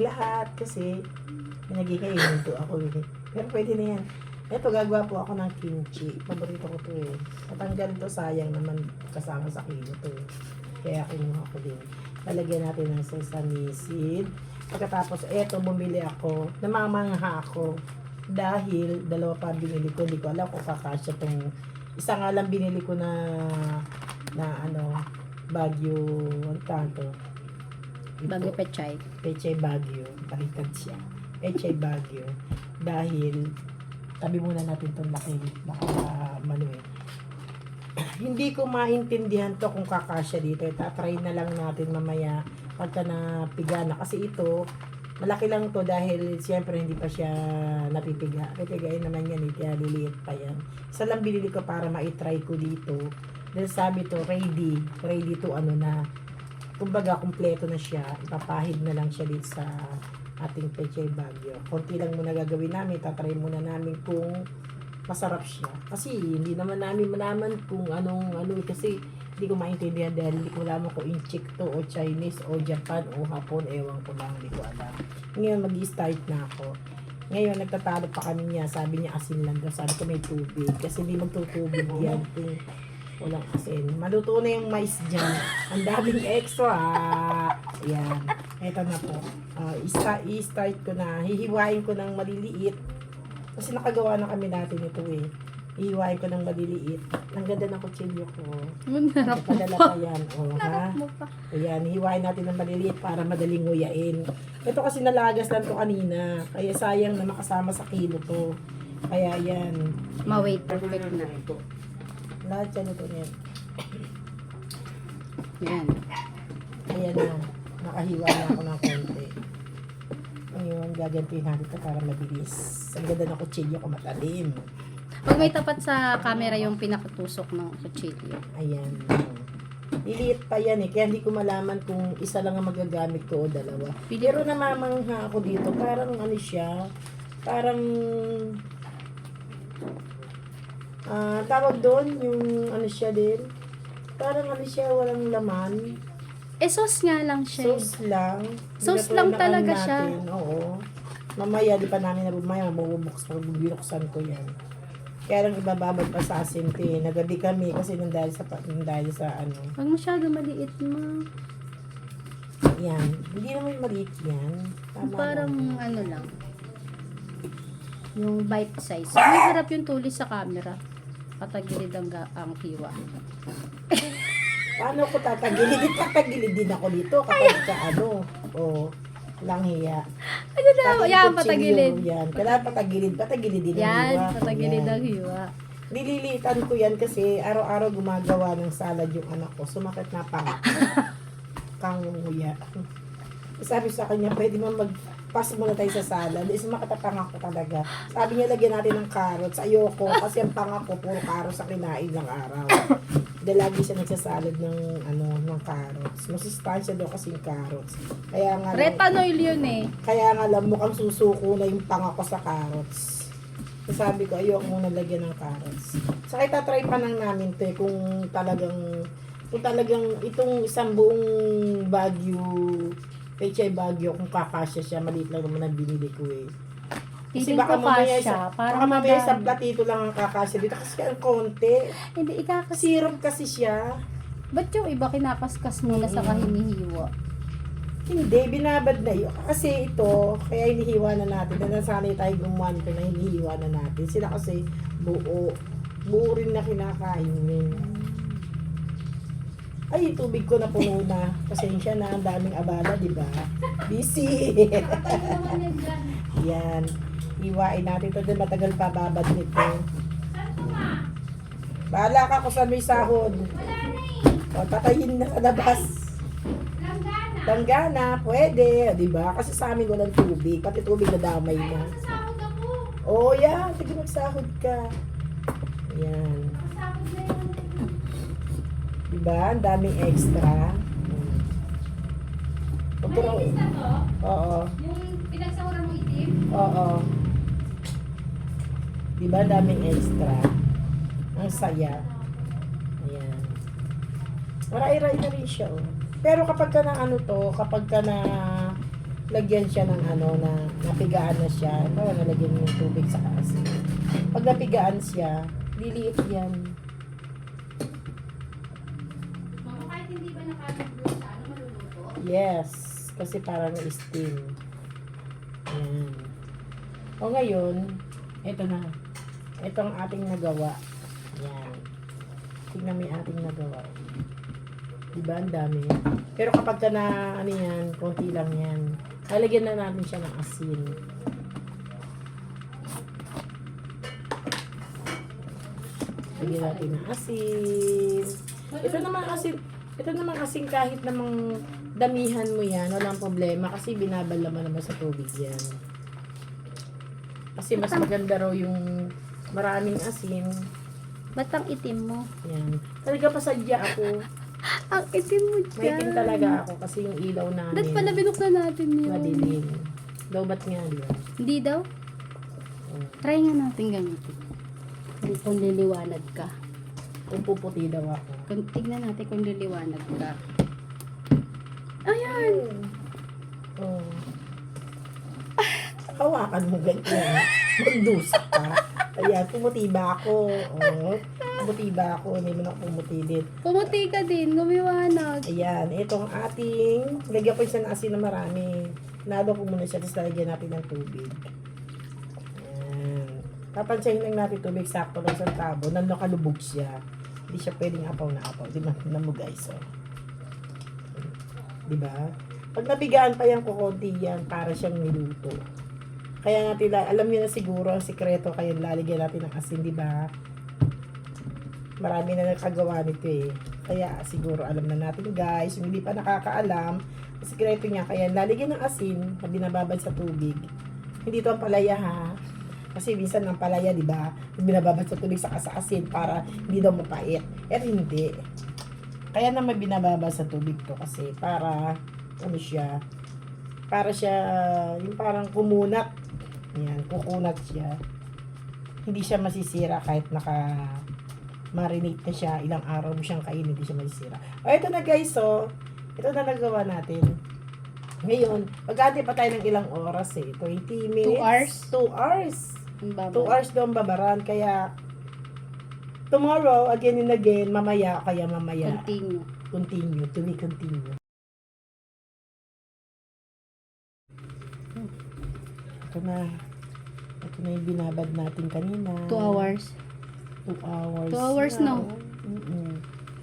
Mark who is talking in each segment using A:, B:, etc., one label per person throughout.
A: lahat kasi nagkikainin to ako eh. Pero pwede na yan. Ito, gagawa po ako ng kimchi. Paborito ko to eh. Natanggal to, sayang naman kasama sa kilo to eh. Kaya kinuha ko din. Lalagyan natin ng sesame seed. Pagkatapos, eto, bumili ako. Namamangha ako. Dahil, dalawa pa binili ko. Hindi ko alam kung kakasya tong isa nga lang binili ko na Baguio, ano tanto?
B: Bago pechay.
A: Pechay Baguio. Baliktad siya. Pechay Baguio. Dahil, tabi muna natin itong laki. Baka manuel. Hindi ko maintindihan to kung kakasya dito. Tatry na lang natin mamaya pagka napiga na. Kasi ito, malaki lang to dahil siyempre hindi pa siya napipiga. Pipigain naman yan eh. Kaya liliit pa yan. Isa lang binili ko para ma-try ko dito. Dahil sabi to, ready to kumbaga, kumpleto na siya. Ipapahid na lang siya dito sa ating Pechay Baguio. Konti lang muna gagawin namin. Tatry muna namin kung masarap siya. Kasi hindi naman namin malaman kung ano kasi hindi ko maintindihan dahil hindi ko alam kung Inchik to o Chinese o Japan o Hapon. Ewan ko lang, hindi ko alam. Ngayon, mag-start na ako. Ngayon, nagtatalo pa kami niya. Sabi niya asin lang daw. Sabi ko may tubig. Kasi hindi magtutubig yan kung walang asin. Maluto na yung mais dyan. Ang daming extra. Ayan. Ito na po. I-start ko na. Hihiwain ko ng maliliit. Kasi nakagawa na kami natin ito eh. Hihiwain ko ng maliliit. Ang ganda ng kutsilyo ko.
B: Harap mo
A: Padala
B: pa.
A: pa yan. O, ha?
B: Harap mo pa.
A: Ayan, hihiwain natin ng maliliit para madaling nguyain. Ito kasi nalagas lang to kanina. Kaya sayang na makasama sa kilo to. Kaya yan.
B: Ma-wait. Perfect na.
A: Lahat yan ito yan.
B: Yan.
A: Ayan na. Nakahiwa na ako ng konti. Ngayon, gagantiin natin ito para mabilis. Ang ganda ng kutsilyo ko, matalim.
B: Pag may tapat sa camera yung pinakatusok ng kutsilyo.
A: Ayan. Liliit pa yan eh. Kaya hindi ko malaman kung isa lang ang magagamit ko o dalawa. Pero namamangha ako dito. Parang ano siya. Parang tawag doon yung ano siya din. Parang ano siya, walang laman.
B: Sauce nga lang siya.
A: Sauce lang.
B: Sauce
A: Nilutuan
B: lang
A: na
B: talaga
A: ano
B: siya.
A: natin, oo. Mamaya, di pa namin nabumaya. Bubuksan ko yan. Kaya lang ibababad pa sa asinti. Nagabi kami kasi nang dahil sa ano.
B: Huwag masyado maliit mo.
A: Yan. Hindi naman maliit yan. Tama
B: Parang
A: lang.
B: ano lang. Yung bite size. May harap yung tulis sa camera. Patagilid ang hiwa.
A: Paano ko tatagilid? Tatagilid din ako dito kapag ka ano. O, lang hiya.
B: Ano na? Yan, patagilid.
A: Yan. Kailangan patagilid. Patagilid din ang
B: Yan,
A: hiwa.
B: patagilid
A: Yan.
B: ang hiwa.
A: Nililitan ko yan kasi araw-araw gumagawa ng salad yung anak ko. Sumakit na pa. Kanguya. Sabi sa kanya, pwede mo mag-pass muna tayo sa salad. Sumakit na panga ko talaga. Sabi niya, lagyan natin ng carrots. Ayoko, kasi ang panga ko, puro carrots sa kinain ng araw. Dahil lagi siya nagsasalad ng carrots. Masustansya daw kasi yung carrots. Kaya nga lang,
B: Retanoil yun eh.
A: kaya nga lang mukhang susuko na yung panga ko sa carrots. So, sabi ko, ayoko muna lagyan ng carrots. Saka itatry pa lang namin to eh, kung talagang itong isang buong Pechay Baguio, kung kakasya siya, maliit lang naman ang binili ko eh. Kasi
B: Titin
A: baka
B: ko
A: mamaya
B: kasya.
A: baka mamaya sa platito lang ang kakasya dito kasi ang konti.
B: Hindi, ikakas.
A: Syrup kasi siya.
B: Ba't yung iba kinakaskas muna sa kahinihiwa?
A: Hindi, binabad na yun. Kasi ito, kaya hinihiwa na natin. Na nasanay tayo gumawa nito na hinihiwa na natin. Sila kasi buo. Buo rin na kinakain yun. Ay, tubig ko na puno na. Pasensya na, ang daming abala, di ba? Busy. Yan. Hiwain natin ito. Dahil matagal pa babad nito. Bahala ka kung saan may sahod. O, tatayin na sa labas. Langgana, pwede. Di ba? Kasi sa amin walang tubig. Pati tubig na damay na. Oh, yan. Sige, magsahod ka. Yan. Diba? Ang daming extra. Pero, oo.
B: Yung pinagsahuran mo itim?
A: Oo. Diba? Ang daming extra. Ang saya. Ayan. Maray-ray na rin siya, oh. Pero kapag ka na kapag ka na lagyan siya ng ano na napigaan na siya. Ito, nalagyan mo yung tubig sa asin. Pag napigaan siya, liliit yan.
B: Mama, kahit hindi ba nakapag-blow sa ano, maluluto?
A: Yes, kasi parang na-steam. Ayan. O ngayon, ito na. Ito ang ating nagawa. Ayan. Tignan mo yung ating nagawa. Diba? Ang dami. Pero kapag ka na, ano yan, konti lang yan. Lalagyan na natin siya ng asin. Lagyan natin ng asin. Ito naman asin kahit namang damihan mo yan, walang problema kasi binabala mo naman sa tubig yan. Kasi mas maganda raw yung maraming asin.
B: Ba't ang itim mo?
A: Yan. Talaga pasadya ako.
B: Ang itim mo dyan.
A: Maitim talaga ako kasi yung ilaw namin.
B: Ba't pala binuksan natin yun?
A: Madilim. Lobat nga, di ba?
B: Hindi daw.
A: Oh.
B: Try nga natin gamitin. Hindi kung liliwanag ka.
A: Kung puputi daw ako.
B: Tignan natin kung liliwanag ka. Ayan!
A: Oh. Hawakan mo ganyan. Magdusak ka. Ayan, pumuti ba ako? Oh. Pumuti ba ako? Hindi mo na pumuti din.
B: Pumuti ka din, gumiwanag.
A: Ayan, itong ating, lagyan ko isa ng asin na marami. Nalo ko muna siya, tapos lalagyan natin ng tubig. Ayan. Papansahin lang natin tubig, sakto lang sa tabo, nang nakalubog siya. Hindi siya pwedeng apaw na apaw. Di ba? Tignan mo guys, oh. Di ba? Pag nabigaan pa yan, kukunti yan, para siyang niluto. Kaya natin, alam niyo na siguro ang sikreto, kaya lalagyan natin ng asin, di ba? Marami na nakagawa nito eh. Kaya siguro alam na natin guys, yung hindi pa nakakaalam, ang sikreto niya, kaya lalagyan ng asin na binababad sa tubig. Hindi ito ang palaya ha. Kasi minsan ang palaya, di ba? Binababad sa tubig sa asin para hindi daw mapait. Pero hindi. Kaya naman binababad sa tubig to kasi para ano siya, para siya yung parang kumunat. Yan, kukunat siya. Hindi siya masisira kahit marinate na siya, ilang araw mo siyang kainin, hindi siya masisira. O, ito na guys, so, ito na nagawa natin. Ngayon, mag-ate pa tayo ng ilang oras eh. 20 minutes.
B: 2 hours?
A: 2 hours.
B: Ang
A: 2
B: baba.
A: hours daw ang babaran, kaya tomorrow, again and again, mamaya,
B: Continue.
A: continue, to be continue. Ito na. Ito na yung binabad natin kanina.
B: 2 hours.
A: 2 hours.
B: 2 hours
A: na.
B: no?
A: Mm-mm.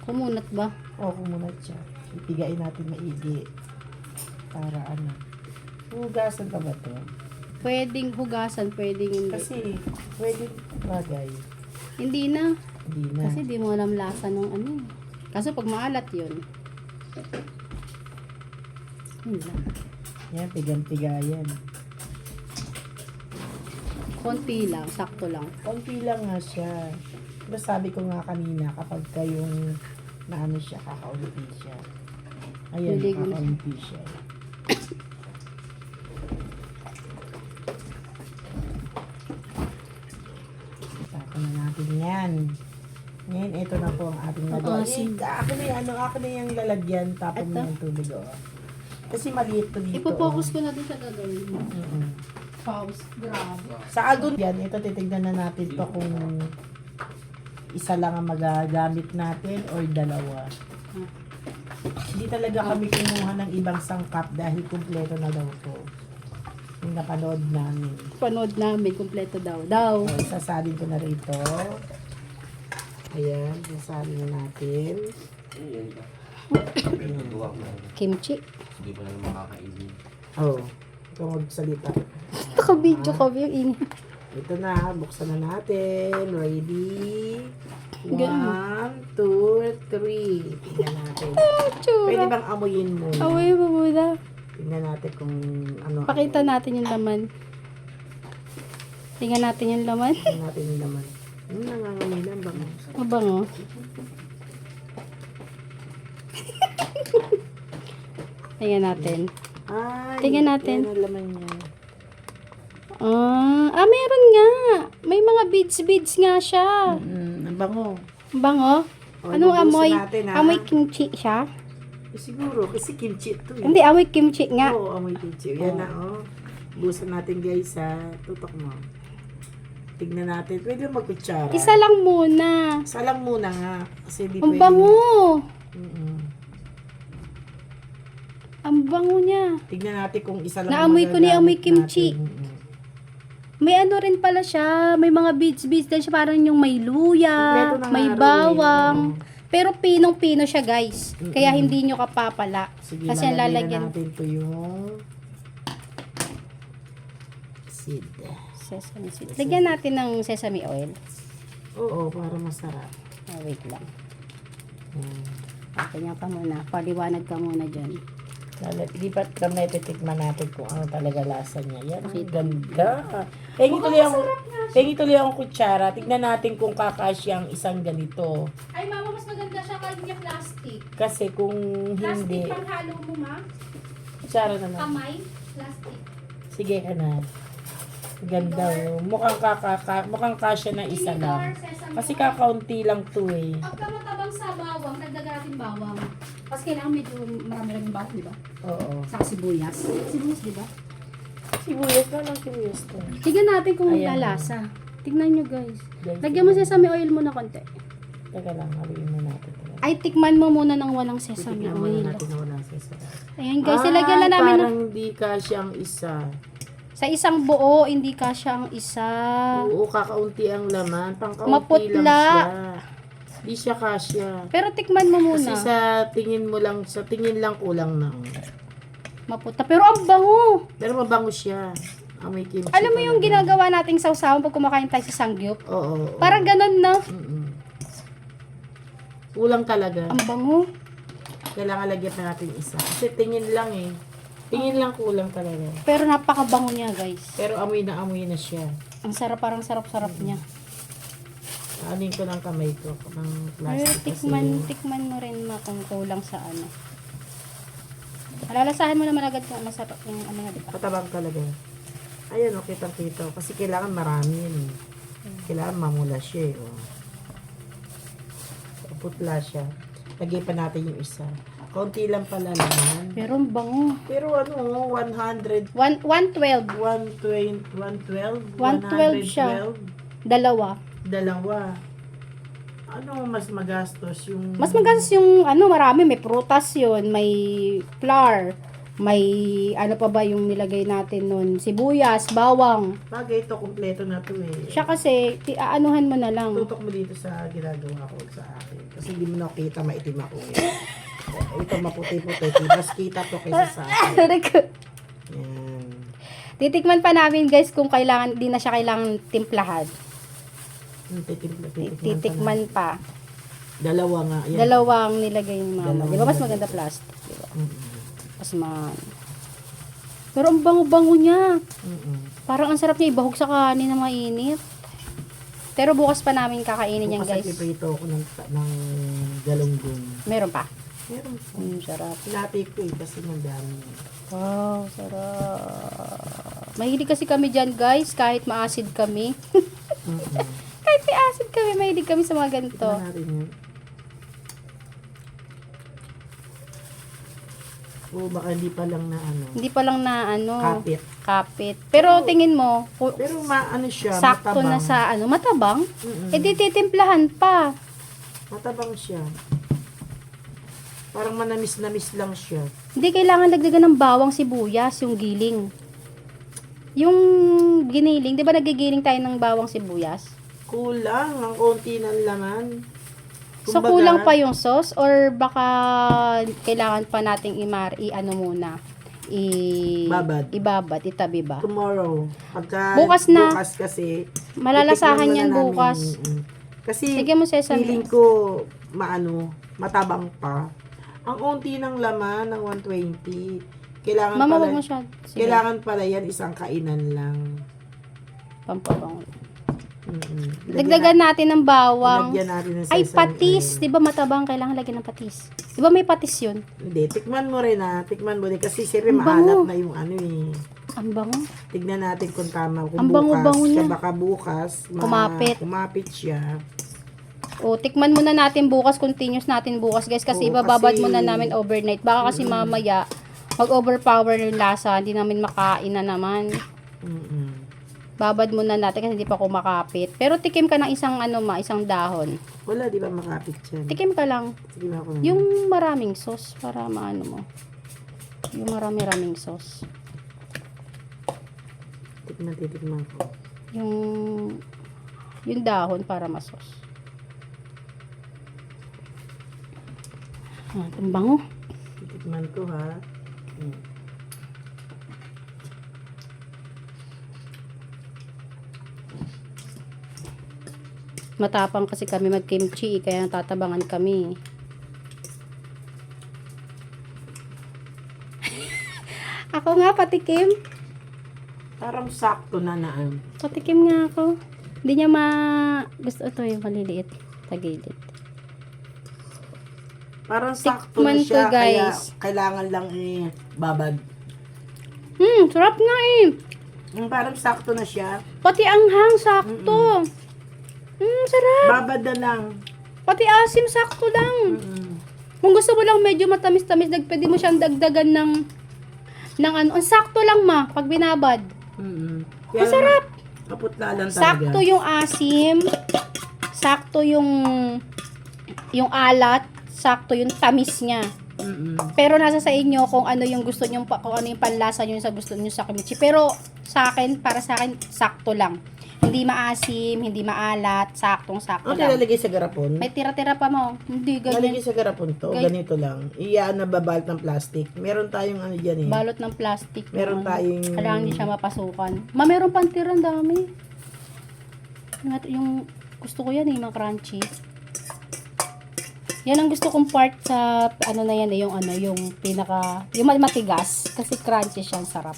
B: Kumunat ba?
A: O, kumunat siya. Ipigain natin maigi. Para ano. Hugasan ka ba to?
B: Pwedeng hugasan, pwedeng hindi.
A: Kasi, pwede bagay.
B: Hindi na.
A: Hindi na.
B: Kasi di mo alam lasa ng ano. Kaso pag maalat yun. Yun lang.
A: Yan, pigang-pigayan.
B: Konti lang, sakto lang.
A: Konti lang nga siya. Diba sabi ko nga kanina, kapag kayong naano siya, kakaunti siya. Ayan,
B: Lilig-
A: kakaunti siya. Tapon na natin yan. Ngayon, ito na po ang ating nagawa.
B: asin.
A: Ako na yung lalagyan, tapon mo
B: Ito?
A: yung tubig, oh. Kasi maliit to dito.
B: Ipo-focus ko na din sa gagawin mo.
A: Mm-mm.
B: Pause. Grabe.
A: Sa agon yan, ito titignan na natin to kung isa lang ang magagamit natin or dalawa. Hindi talaga kami kumuha ng ibang sangkap dahil kumpleto na daw to. Yung napanood namin.
B: Panood namin, kompleto daw. Daw.
A: So, sasalin ko na rito. Ayan, sasalin na natin.
B: Kimchi.
C: Hindi ko na makakainin.
A: Oh, ito magsalita.
B: Naka-video ka ba yung ingay?
A: Ito na, buksan na natin. Ready? 1,
B: Ganun.
A: 2, 3. Tingnan natin. Pwede
B: Tsura.
A: bang amuyin mo?
B: Away mo muna.
A: Tingnan natin kung ano.
B: Pakita natin yung laman. Tingnan natin yung laman.
A: Tingnan natin yung laman. Nangangamin ang bango.
B: Mabango. Tingnan natin.
A: Ay,
B: Tingnan natin.
A: yan ang laman niya.
B: Meron nga. May mga beads nga siya.
A: Ang bango.
B: Bango.
A: O,
B: Anong
A: ibubusan
B: amoy?
A: natin, ha?
B: Amoy kimchi siya.
A: Siguro, kasi kimchi ito eh.
B: Hindi, amoy kimchi nga.
A: Oo, amoy kimchi. Yan na, oh. Busan natin guys sa tutok mo. Tignan natin. Pwede magkutsara.
B: Isa lang muna.
A: Isa lang muna nga. Kasi di
B: Ang
A: pwede.
B: bango.
A: Mm-mm.
B: Ang bango niya.
A: Tignan natin kung isa lang
B: Naamoy ko ni amoy
A: magagamit
B: kimchi.
A: natin. Mm-mm.
B: May ano rin pala siya. May mga beads-beads din siya. Parang yung may luya,
A: Kompleto na
B: may
A: nga raw eh.
B: bawang.
A: Oo.
B: Pero pinong-pino siya, guys.
A: Mm-mm.
B: Kaya hindi nyo kapapala.
A: Sige,
B: Kasi ang
A: lalagyan
B: lalagyan.
A: na natin to yung seed.
B: Sesame seeds. Lagyan natin ng sesame oil.
A: Oo, para masarap.
B: Oh, wait lang.
A: Mm.
B: Ganyan ka muna. Paliwanag ka muna dyan.
A: Lipat kami, titikman natin kung ano talaga lasa niya. Yan, ang
B: Bakit?
A: ganda. Pengi tuloy ang kutsara. Tignan natin kung kakasya ang isang ganito.
B: Ay, mama, mas maganda siya kahit niya plastic.
A: Kasi kung hindi,
B: halo mo, ma.
A: kutsara naman.
B: Kamay, plastic.
A: Sige ka na. Ganda oh. Mukhang kasya na isa lang. Kasi kakaunti lang to eh.
B: Pagka matabang sa bawang, dagdagan natin bawang. Kasi kailangan medyo marami-raming bawang, di ba?
A: Oo.
B: Saka sibuyas. Sibuyas, di ba?
A: Sibuyas na lang, sibuyas to.
B: Tignan natin kung
A: Ayan.
B: lalasa. Tignan nyo, guys.
A: Guys,
B: Lagyan mo sesame oil muna konti.
A: Teka lang, haluin mo natin.
B: Ay, tikman mo muna ng walang sesame
A: Titignan muna
B: oil.
A: natin na walang sesame.
B: Ayan, guys. Ilagyan na namin ng...
A: Parang hindi kasya ang isa.
B: Sa isang buo, hindi kasya ang isa.
A: Oo, kakaunti ang laman. Pangkaunti
B: Maputla.
A: lang siya. Hindi siya kasya.
B: Pero tikman mo muna.
A: Kasi sa tingin lang kulang na.
B: Maputa. Pero ang bango.
A: Pero mabango siya. Amoy kimchi.
B: Alam mo yung
A: talaga.
B: ginagawa nating sausawan pag kumakain tayo sa sangyup?
A: Oo. oo.
B: Parang ganun, no?
A: Mm-mm. Kulang talaga.
B: Ang bango.
A: Kailangan lagyan na natin isa. Kasi tingin lang eh. Tingin lang kulang talaga.
B: Pero napakabango niya, guys.
A: Pero amoy na siya.
B: Ang sarap, parang sarap-sarap niya.
A: Anin ko ng kamay ko. Ng
B: Pero
A: plastic
B: tikman mo rin ma kung kulang sa ano. Malalasahan mo naman agad kung masarap yung ano nga, di ba?
A: Patabang talaga. Ayan, okay, kitang-kita. Kasi kailangan marami yun eh. Kailangan mamula siya eh. Oh. Putla siya. Lagay pa natin yung isa. Kaunti lang pala naman.
B: Pero ang bango.
A: Pero ano, 100,
B: 112.
A: 112,
B: 112 siya. Dalawa.
A: Dalawa. Ano mas magastos yung...
B: Mas magastos yung ano, marami. May prutas yun, may flour, may ano pa ba yung nilagay natin nun, sibuyas, bawang.
A: Bagay ito, kompleto na to eh.
B: Siya kasi, aanuhan mo na lang.
A: Tutok mo dito sa ginagawa ko sa akin. Kasi hindi mo nakita, maitim ako eh. Ito maputi-puti. Mas kita to kaysa sa akin. Yan.
B: Titikman pa namin, guys, kung kailangan, di na siya kailangan timplahan. Titikman pa.
A: Dalawa nga. Yan.
B: Dalawang nilagay ni mama.
A: Dalawang
B: Di ba mas
A: nilagay.
B: maganda plastic? Di ba?
A: Mm-mm.
B: Mas Pero ang bango-bango niya.
A: Mm-mm.
B: Parang ang sarap niya ibahog sa kanin na mainit. Pero bukas pa namin kakainin yan,
A: Bukas
B: guys.
A: iprito ako ng galunggong.
B: Meron pa.
A: Meron pa.
B: Sarap.
A: Pinati ko eh, kasi madami.
B: Wow, sarap. Mahilig kasi kami dyan, guys. Kahit maasid kami.
A: Mm-mm.
B: Kahit may acid kami, mahilig kami sa mga ganito.
A: Tignan natin yun. Oo, baka hindi pa lang na ano.
B: Hindi pa lang na ano,
A: Kapit.
B: kapit. Pero tingin mo,
A: Pero ano siya,
B: sakto
A: matabang.
B: na sa ano, matabang.
A: Mm-mm.
B: E di titimplahan pa.
A: Matabang siya. Parang manamis-namis lang siya.
B: Hindi kailangan dagdagan ng bawang, sibuyas, yung giling. Yung giniling, di ba nagigiling tayo ng bawang sibuyas?
A: Kulang, ang konti ng laman.
B: So
A: Kumbaga,
B: kulang pa yung sauce or baka kailangan pa nating ano muna?
A: Babad.
B: Ibabad, itabi ba?
A: tomorrow. Pagka
B: Bukas na.
A: Bukas kasi.
B: Malalasahan
A: titikman
B: yan
A: muna namin.
B: bukas.
A: Kasi
B: Sige mo sesame.
A: feeling ko matabang pa. Ang unti ng laman ng 120. Kailangan
B: Mama,
A: pala,
B: wag mo siya. Sige,
A: kailangan pala yan isang kainan lang.
B: pampabango.
A: Mm-mm.
B: Dagdagan natin ng bawang.
A: Lagyan natin ng
B: Ay,
A: sesame
B: patis.
A: oil.
B: Di ba matabang? Kailangan lagyan ng patis. Di ba may patis yun?
A: Hindi, tikman mo rin Tikman mo din. Kasi siyempre
B: Ang
A: maalat
B: bango.
A: na yung ano eh.
B: Ang bango.
A: Tignan natin kung tama. Kung
B: Ang
A: bukas,
B: bango-bango niya.
A: Baka bukas,
B: Kumapit.
A: kumapit siya.
B: O, tikman muna natin bukas, continuous natin bukas guys, kasi
A: Oo,
B: ibababad
A: kasi-
B: muna namin overnight. Baka kasi mamaya, mag-overpower yung lasa, hindi namin makain na naman.
A: Mm-mm.
B: Babad muna natin kasi hindi pa kumakapit. Pero tikim ka ng isang dahon.
A: Wala, di ba makapit yan?
B: Tikim ka lang.
A: Sige na ako.
B: Yung maraming sauce, para maano mo. Yung marami-raming sauce.
A: Titikman ko.
B: Yung dahon para masos. Ang bango.
A: Titikman ko ha.
B: Matapang kasi kami mag-kimchi, kaya tatabangan kami. Ako nga, patikim.
A: Parang sakto na naan.
B: Patikim nga ako. Hindi niya gusto ito yung maliliit. Tagilid.
A: Parang sakto na
B: Tikman
A: siya,
B: ko, guys.
A: kaya kailangan lang babad.
B: Sarap nga eh.
A: Yung parang sakto na siya,
B: Pati anghang, sakto. Sarap.
A: babad na lang.
B: Pati asim, sakto lang. Kung gusto mo lang medyo matamis-tamis, pwede mo siyang dagdagan ng ano. Ang sakto lang pag binabad. Masarap.
A: Kaputla lang talaga.
B: Sakto yung asim. Sakto yung alat. Sakto yung tamis niya. Pero nasa sa inyo kung ano yung gusto niyo, kung ano yung panlasa niyo sa gusto niyo sa kimchi. Pero para sa akin, sakto lang. Hindi maasim, hindi maalat, saktong-sakto
A: Ang
B: lang.
A: nilalagay sa garapon?
B: May tira-tira pa mo. Hindi, ganyan.
A: Lalagay sa garapon to, ganito lang. Iyaan na babalot ng plastic. Meron tayong ano dyan eh.
B: Balot ng plastic.
A: Meron tayong...
B: Kailangan hindi siya mapasukan. Meron pang tira, ang dami. Yung gusto ko yan mga crunchy. Yan ang gusto kong part sa ano na yan yung yung matigas kasi crunchy siya, ang sarap.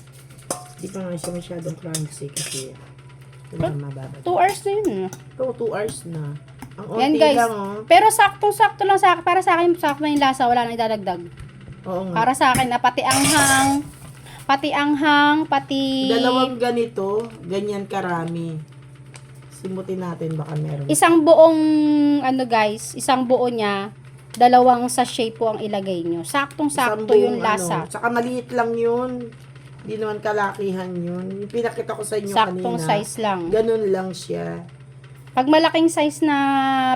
A: Di pa nga siya masyadong crunchy kasi kailangan mababad.
B: 2 hours na yun.
A: Ito, 2 hours na. Ang
B: Yan
A: onti
B: guys.
A: lang oh.
B: Pero saktong-sakto lang para sa akin, sakto na yung lasa, wala nang idadagdag.
A: Oo nga.
B: Para sa akin na pati anghang, pati
A: Dalawang ganito, ganyan karami. Simutin natin baka meron.
B: isang buong guys, isang buo niya, dalawang sachet po ang ilagay nyo. Saktong-sakto
A: Isang
B: yung
A: buong
B: lasa.
A: Saka maliit lang yun. Hindi naman kalakihan yun. Yung pinakita ko sa inyo
B: Saktong
A: kanina.
B: size lang.
A: Ganun lang siya.
B: Pag malaking size na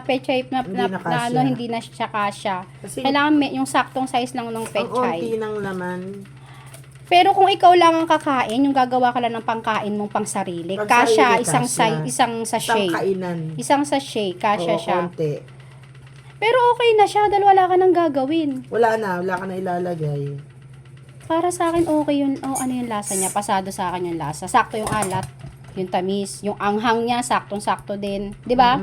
B: pechay
A: Hindi na kasya.
B: hindi na siya kasya.
A: Kasi
B: Kailangan yung saktong size lang ng
A: ang
B: pechay.
A: onti ng laman.
B: Pero kung ikaw lang ang kakain, yung gagawa ka lang ng pangkain mong pang sarili, kasya, isang
A: kasya.
B: isang sachet.
A: Isang kainan.
B: Isang sachet, kasya
A: Oo,
B: siya.
A: konti.
B: Pero okay na siya dahil wala ka nang gagawin.
A: Wala ka na ilalagay.
B: Para sa akin okay yun. Ano yung lasa niya? Pasado sa akin yung lasa. Sakto yung alat, yung tamis, yung anghang niya, saktong-sakto din. 'Di ba?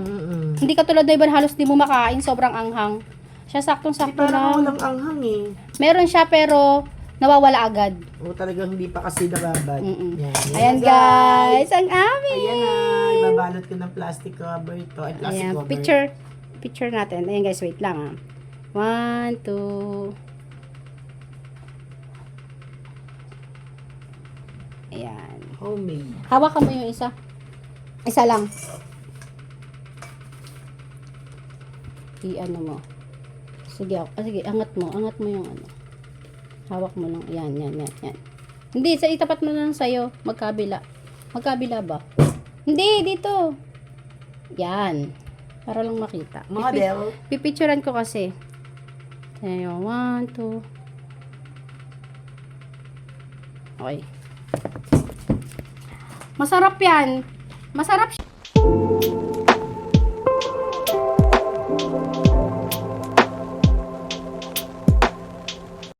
B: Hindi katulad na iba halos di mo makain, sobrang anghang. Siya saktong-sakto
A: Parang
B: lang.
A: walang anghang eh.
B: Meron siya pero nawawala agad.
A: O talagang hindi pa kasi nababad. Yan.
B: Ayan guys, ang amin.
A: Ayan na. Ibabalot ko ng plastic cover ito. Ay, plastic
B: Ayan,
A: cover.
B: picture natin. Ayan guys, wait lang 1, 2. Ayan.
A: Homemade.
B: Hawakan mo yung isa. Isa lang. I-ano mo. Sige, angat mo yung ano. Hawak mo lang. Yan. Hindi, itapat mo lang sa'yo. Magkabila. Magkabila ba? Hindi, dito. Yan. Para lang makita.
A: Model.
B: Pipicturean ko kasi. Ayan, 1, 2. Okay. Masarap yan. Masarap siya.